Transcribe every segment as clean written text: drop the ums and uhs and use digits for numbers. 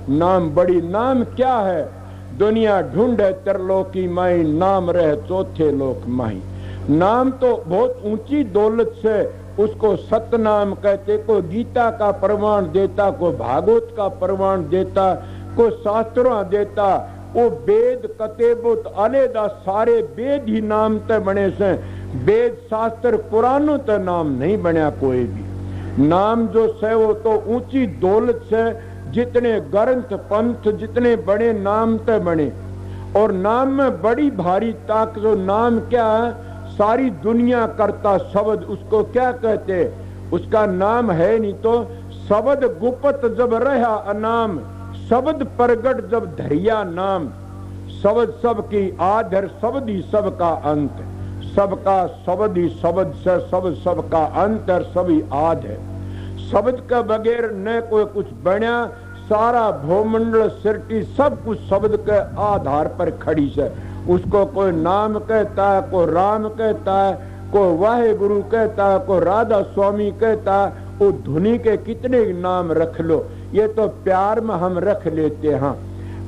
नाम बड़ी, नाम क्या है? दुनिया ढूंढे त्रिलोकी माई, नाम रहे चौथे लोक माई। नाम तो बहुत ऊंची दौलत से उसको सतनाम कहते, को गीता का प्रमाण देता, को भागवत का प्रमाण देता, को शास्त्रों देता। वो वेद कतेबुत अलेदा सारे वेद ही नाम ते बने से, वेद शास्त्र पुराणों ते नाम नहीं बनया कोई भी। नाम जो से वो तो ऊंची दौलत से, जितने ग्रंथ पंथ जितने बड़े नाम ते बने। और नाम में बड़ी भारी ताकत। जो नाम क्या है? सारी दुनिया करता शब्द, उसको क्या कहते? उसका नाम है नहीं तो शब्द गुप्त जब रहा अनाम, शब्द प्रगट जब धरिया नाम। शब्द सबकी आधर, शब्द ही सबका अंत, सबका शब्द ही शब्द से, शब्द सबका अंत और सभी आध है। शब्द के बगैर न कोई कुछ बना। सारा भूमंडल सृष्टि सब कुछ शब्द के आधार पर खड़ी है। उसको कोई नाम कहता है, कोई राम कहता है, कोई वाहे गुरु कहता है, कोई राधा स्वामी कहता है। वो धुनी के कितने नाम रख लो, ये तो प्यार में हम रख लेते हैं।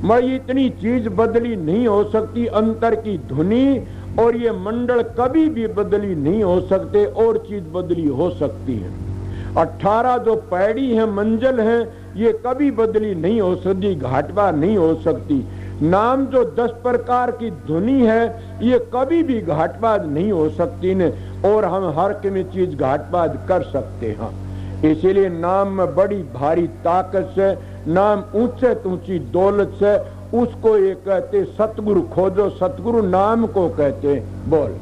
मगर इतनी चीज बदली नहीं हो सकती। अंतर की धुनी और ये मंडल कभी भी बदली नहीं हो सकते, और चीज बदली हो सकती है। 18 जो पैड़ी है मंजिल है, ये कभी बदली नहीं हो सकती, घाटवा नहीं हो सकती। नाम जो 10 प्रकार की धुनी है, ये कभी भी घाटबाज नहीं हो सकती ने, और हम हर किसी चीज घाटबाज कर सकते हैं। इसीलिए नाम में बड़ी भारी ताकत से, नाम ऊंचे ऊंची दौलत से, उसको ये कहते सतगुरु खोजो। सतगुरु नाम को कहते। बोल।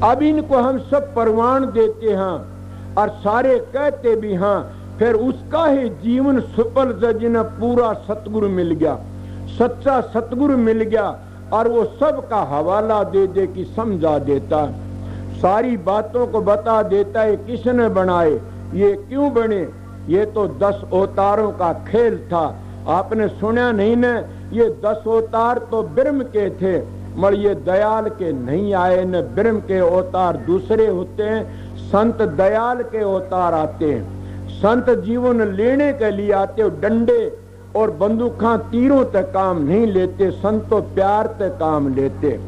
अब इनको हम सब प्रमाण देते हैं और सारे कहते भी हैं। फिर उसका ही जीवन सुफल से जिन्हें पूरा सतगुरु मिल गया, सच्चा सतगुरु मिल गया, और वो सब का हवाला दे दे कि समझा देता, सारी बातों को बता देता है किसने बनाए, ये क्यों बने। ये तो 10 अवतारों का खेल था। आपने सुना नहीं न? ये 10 अवतार तो ब्रह्म के थे, मगर ये दयाल के नहीं आए न। ब्रह्म के अवतार दूसरे होते हैं, संत दयाल के अवतार आते हैं। संत जीवन लेने के लिए आते हो, डंडे और बंदूकों तीरों तक काम नहीं लेते। संत तो प्यार तक काम लेते,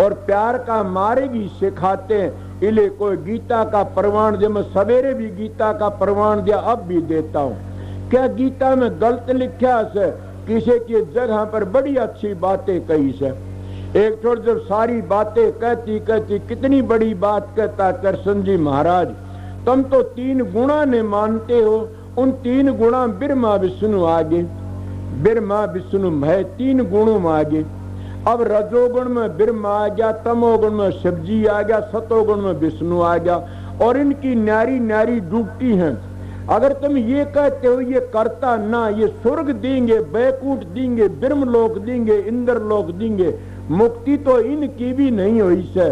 और प्यार का मार्ग ही सिखाते। इले कोई गीता का प्रमाण दे, मैं सवेरे भी गीता का प्रमाण दिया, अब भी देता हूँ। क्या गीता में गलत लिखा से? किसी की जगह पर बड़ी अच्छी बातें कही से। एक छोड़ जब सारी बातें कहती कहती कितनी बड़ी बात कहता कृष्ण जी महाराज, तुम तो 3 गुणा ने मानते हो। उन 3 गुणा ब्रह्मा विष्णु आगे, ब्रह्मा विष्णु है 3 गुणों में आगे। अब रजोगुण में ब्रह्मा आ गया, तमोगुण में शिवजी आ गया, सतोगुण में विष्णु आ गया, और इनकी न्यारी न्यारी डूबती हैं। अगर तुम ये कहते हो ये करता ना, ये स्वर्ग देंगे, बैकुंठ देंगे, ब्रह्मलोक देंगे, इंद्रलोक देंगे, मुक्ति तो इनकी भी नहीं हुई से।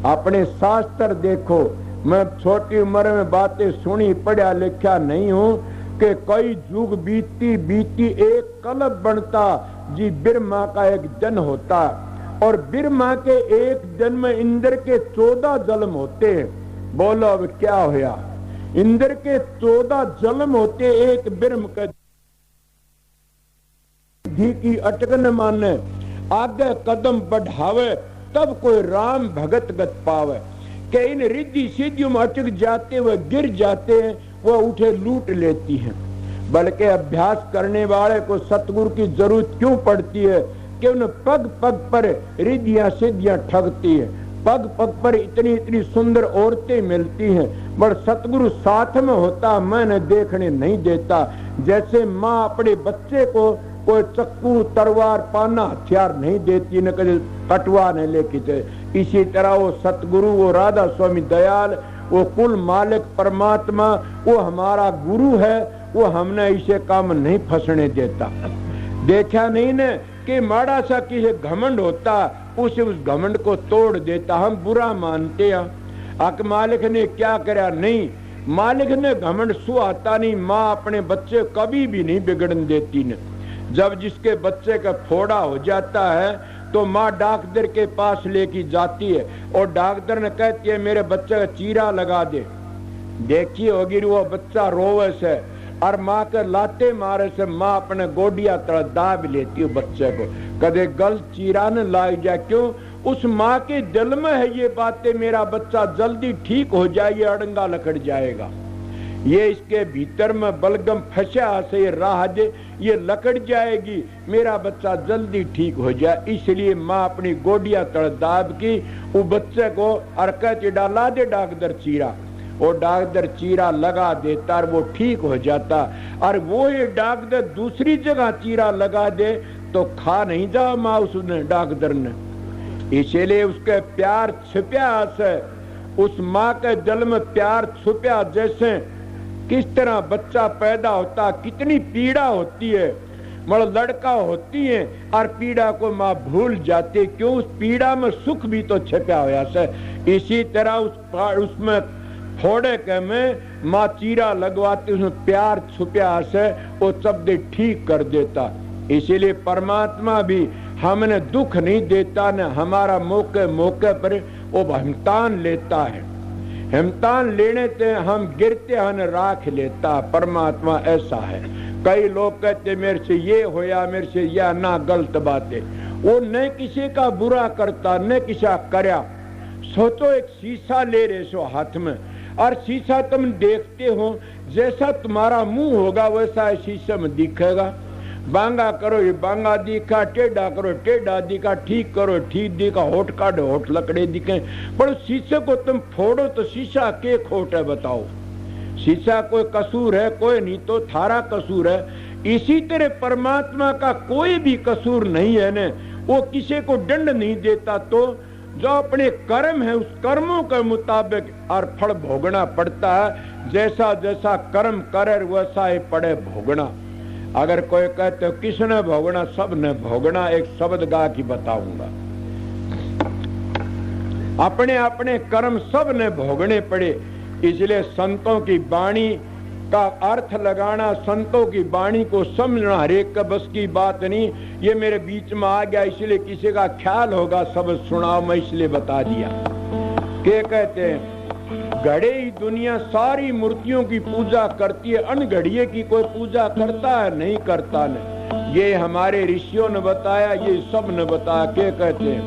अपने शास्त्र देखो। मैं छोटी उम्र में बातें सुनी, पढ़ा लिखा नहीं हूँ कि कई युग बीती बीती एक कल्प बनता जी, ब्रह्मा का एक जन्म होता, और ब्रह्मा के एक जन्म में इंद्र के 14 जन्म होते हैं। बोलो अब क्या होया? इंद्र के 14 जन्म होते, एक ब्रह्म का घी की अटकन माने, आगे कदम बढ़ावे, तब कोई राम भगत गत पावे। कि इन रिद्धि सिद्धियों में अटक जाते, वह गिर जाते हैं, वह उठे लूट लेती हैं। बल्कि अभ्यास करने वाले को सतगुरु की जरूरत क्यों पड़ती है? कि उन पग पग पर रिद्धियां सिद्धियां ठगती है। पग पग पर इतनी इतनी सुंदर औरतें मिलती हैं, पर सतगुरु साथ में होता मैंने देखने नहीं देता। जैसे माँ अपने बच्चे को कोई चक्कू तलवार पाना हथियार नहीं देती, न कभी कटवा नहीं लेके, इसी तरह वो सतगुरु, वो राधा स्वामी दयाल, वो कुल मालिक परमात्मा, वो हमारा गुरु है। वो हमने इसे काम नहीं फंसने देता। देखा नहीं न कि माड़ा सा किसी घमंड होता, उसे उस घमंड को तोड़ देता। हम बुरा मानते हैं। अक मालिक ने क्या करा? नहीं, मालिक ने घमंड सुहाता नहीं। माँ अपने बच्चे कभी भी नहीं बिगड़न देती न। जब जिसके बच्चे का फोड़ा हो जाता है तो माँ डॉक्टर के पास लेके जाती है, और डॉक्टर ने कहती है मेरे बच्चे का चीरा लगा दे। देखी होगी वो बच्चा रोवे से और माँ के लाते मारे से माँ अपने गोडिया तड़ दाब लेती है बच्चे को, कदे गल चीरा न लाग जाए। क्यों? उस माँ के दिल में है ये बातें, मेरा बच्चा जल्दी ठीक हो जाए, ये अड़ंगा लकड़ जाएगा, ये इसके भीतर में बलगम फंसा से ये राज ये लकड़ जाएगी, मेरा बच्चा जल्दी ठीक हो जाए। इसलिए माँ अपनी गोडिया तड़ दाब की वो बच्चे को और कहती डाला दे डाकदर चीरा, वो डाकदर चीरा लगा देता और वो ठीक हो जाता। और वो ये डाकदर दूसरी जगह चीरा लगा दे तो खा नहीं जा माँ उसने डाकदर ने। इसलिए उसके प्यार छिपया से, उस माँ के दिल में प्यार छुपया। जैसे किस तरह बच्चा पैदा होता, कितनी पीड़ा होती है, मतलब लड़का होती है और पीड़ा को माँ भूल जाती, क्यों? उस पीड़ा में सुख भी तो छिपा हुआ से। इसी तरह उसमें फोड़े के में माँ चीरा लगवाती, उसमें प्यार छुपया से वो शब्द ठीक कर देता। इसीलिए परमात्मा भी हमने दुख नहीं देता न, हमारा मौके मौके पर वो हिमतान लेता है, हिमतान लेने से हम गिरते हैं राख लेता। परमात्मा ऐसा है। कई लोग कहते मेरे से ये होया, मेरे से यह ना, गलत बात है। वो न किसी का बुरा करता न किसी का करया। सोचो एक शीशा ले रहे सो हाथ में और शीशा तुम देखते हो, जैसा तुम्हारा मुंह होगा वैसा शीशे में दिखेगा। बांगा करो ये बांगा दिखा, टेढ़ा करो टेढ़ा दिखा, ठीक करो ठीक दिखा, होठ काटो होठ लकड़े दिखे। पर शीशे को तुम फोड़ो तो शीशा के खोट है बताओ? शीशा कोई कसूर है? कोई नहीं, तो थारा कसूर है। इसी तरह परमात्मा का कोई भी कसूर नहीं है न, वो किसी को दंड नहीं देता। तो जो अपने कर्म है उस कर्मों के मुताबिक और फल भोगना पड़ता है। जैसा जैसा कर्म करे वैसा ही पड़े भोगना। अगर कोई कहते हो किसने भोगना, सब ने भोगना, एक शब्द गा की बताऊंगा। अपने अपने कर्म सब ने भोगने पड़े। इसलिए संतों की वाणी का अर्थ लगाना, संतों की वाणी को समझना हर एक का बस की बात नहीं। ये मेरे बीच में आ गया, इसलिए किसी का ख्याल होगा सब सुनाओ, मैं इसलिए बता दिया। क्या कहते हैं? घड़े ही दुनिया सारी मूर्तियों की पूजा करती है, अनघड़िए की कोई पूजा करता है? नहीं करता ने। ये हमारे ऋषियों ने बताया, ये सब ने बताया। क्या कहते हैं?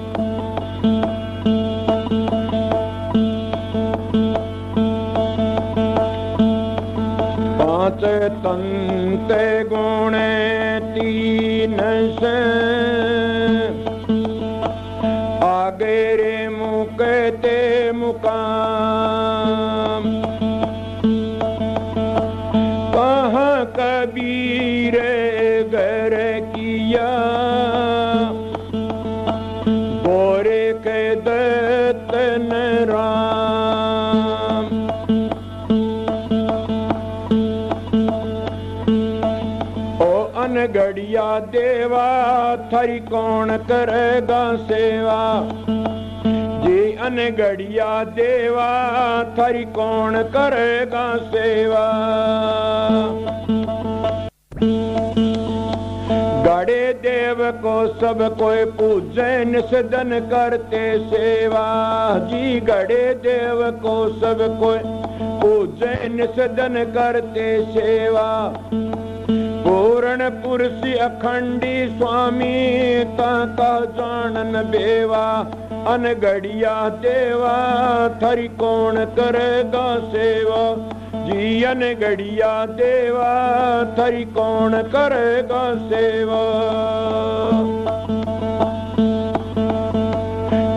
पांच तंते गुणे तीन से आगे रे मुकते मुकाम, कहाँ कबीर घर किया गोरे के दत्तन राम। ओ अनगढ़िया देवा थारी कौन करेगा सेवा, जी अनगढ़िया देवा थारी कौन करेगा सेवा। गड़े देव को सब कोई पूजे निषदन करते सेवा, जी गड़े देव को सब कोई पूजे निषदन करते सेवा। पूर्ण पुरुष अखंडी स्वामी ताका जानन बेवा, अनगढ़िया देवा थारी कौन करेगा सेवा, जी अनगढ़िया देवा थारी कौन करेगा सेवा।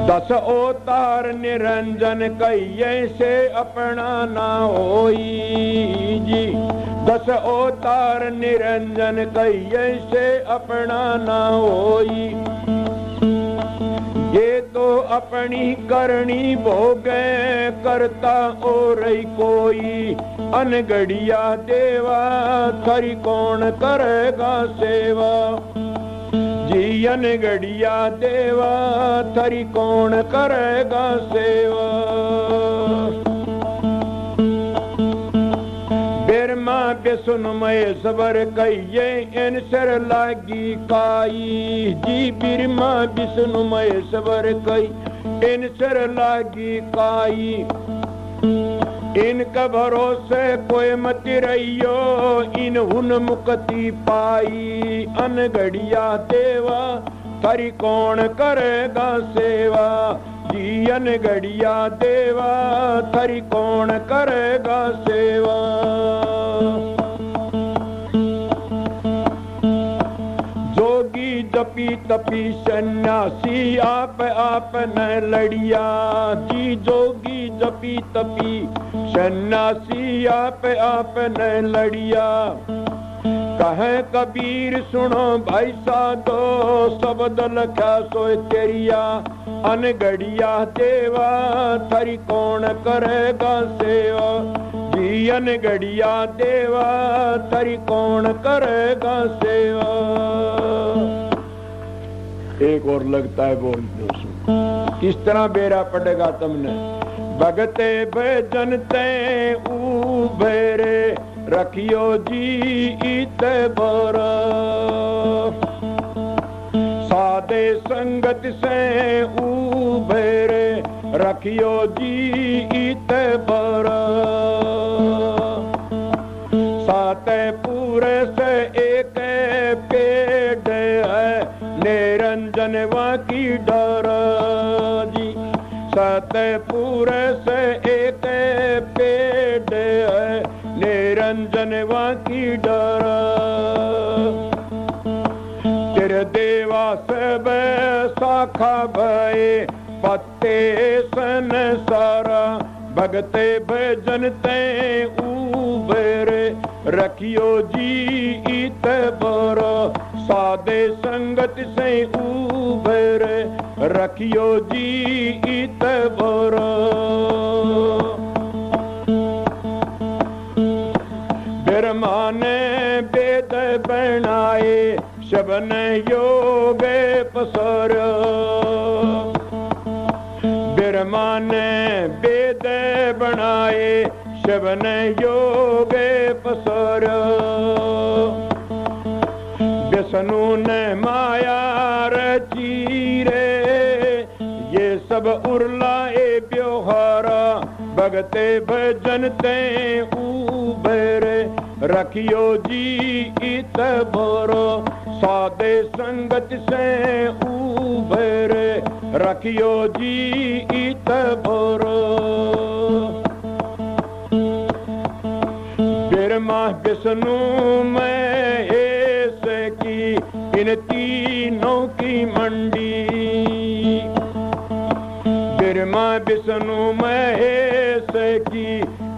10 अवतार निरंजन कहिए से अपना ना होई, जी 10 अवतार निरंजन कहिए से अपना ना होई। ये तो अपनी करनी भोगे करता और कोई, अनगढ़िया देवा थारी कौन करेगा सेवा, जी अनगढ़िया देवा थारी कौन करेगा सेवा। बिरमा विष्णुमय सबर कहिए इन सर लागी काई, जी बिरमा विष्णुमय सबर कही इन सर लागी काई। इनका भरोसे कोई मत रहियो, इन हुन मुक्ति पाई। अनगढ़िया देवा थारी कौन करेगा सेवा, जी अनगढ़िया देवा थारी कौन करेगा सेवा। जोगी जपी तपी सन्यासी आप न लड़िया, जी जोगी जपी तपी सन्यासी आप न लड़िया। कहे कबीर सुनो भाई साधो, शब्द लखा सोए तेरिया। अनगढ़िया देवा थारी कौन करेगा सेवा, जी अनगढ़िया देवा थारी कौन करेगा सेवा। एक और लगता है बोल दो, किस तरह बेरा पड़ेगा तुमने। भगते भजन ते उभेरे, रखियो जी इत बरा। साधे संगत से उभेरे, रखियो जी इत बरा। साते पूरे से एक पेड़ है, निरंजन की डर जी। साते पूरे से एक पेड़ है, निरंजन की डर। तेरे देवा सब शाखा भये, पत्ते सन सारा। भगते भजन ते उभेरे, रखियो जी इत बरो। साधे संगत से उभेरे, रखियो जी इत बरो। ब्रह्मा ने वेद बनाए, शबन योग पसरो। ब्रह्मा ने वेद बनाए, शबन योग पसरो। विष्णु ने माया रची रे, ये सब उर्लाए व्यवहारा। भगते भजन ते उभेरे, रखियो जी इत बरो। साधे संगत से उभेरे, रखियो जी इत बरो। ब्रह्मा विष्णु में ऐसे की, इन तीनों की मंडी। ब्रह्मा विष्णु में ऐसे की,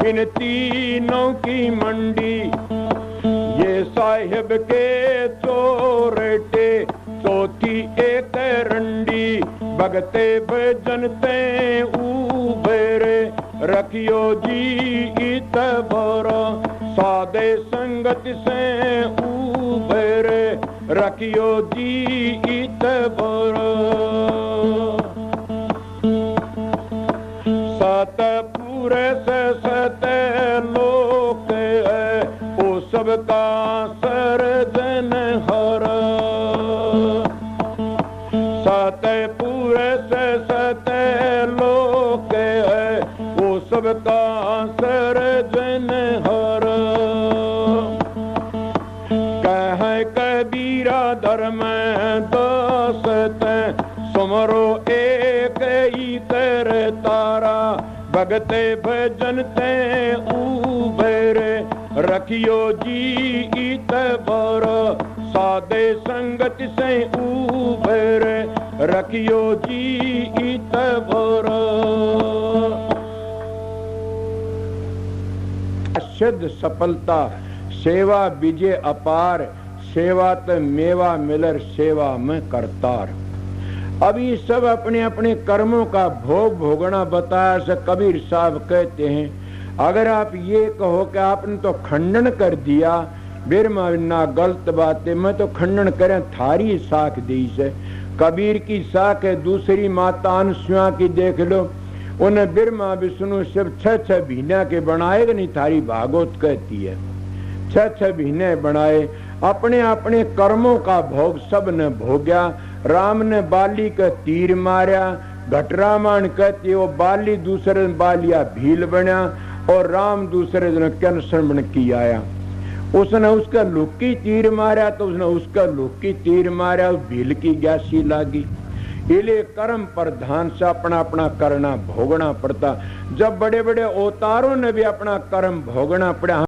इन तीनों की मंडी। ये साहिब के चोरटे, चौथी एक रंडी। भगते भजन ते उभेरे, रखियो जी इत बरो। साधे संगत से उभेरे, रखियो जी इत बरो। सत पूरे से सत लोक है, ओ सबका सर्जन हर। सत पूरे से सत लोक है, ओ सबका सर्जन हर। कह कबीरा धर्म दोस्त, सुमरो एक ही कर तारा। भगते भजन ते उभेरे, रखियो जी इत बरो। साधे संगत से उभेरे, रखियो जी इत बरो। सिद्ध सफलता सेवा विजय अपार, सेवा त मेवा मिलर सेवा में करतार। अब ये सब अपने अपने कर्मों का भोग भोगना बताया से कबीर साहब कहते हैं। अगर आप ये कहो कि आपने तो खंडन कर दिया, बिरमा ना गलत बात है, मैं तो खंडन करें थारी साख दी से। कबीर की साख है, दूसरी माता अनसुया की देख लो, उन्हें बिरमा विष्णु शिव 6 महीने के बनाए नहीं, थारी भागवत कहती है 6 महीने बनाए। अपने अपने कर्मों का भोग सब ने भोग्या। राम ने बाली का तीर मारा, घटरामायण कहती वो बाली दूसरे बालिया भील बना, और राम दूसरे दिन कैंसर बन की आया। उसने उसका लुकी तीर मारा तो उसने उसका लुकी तीर मारा, भील की ग्यासी लागी। इले कर्म प्रधान से अपना अपना करना भोगना पड़ता। जब बड़े बड़े अवतारों ने भी अपना कर्म भोगना पड़ा।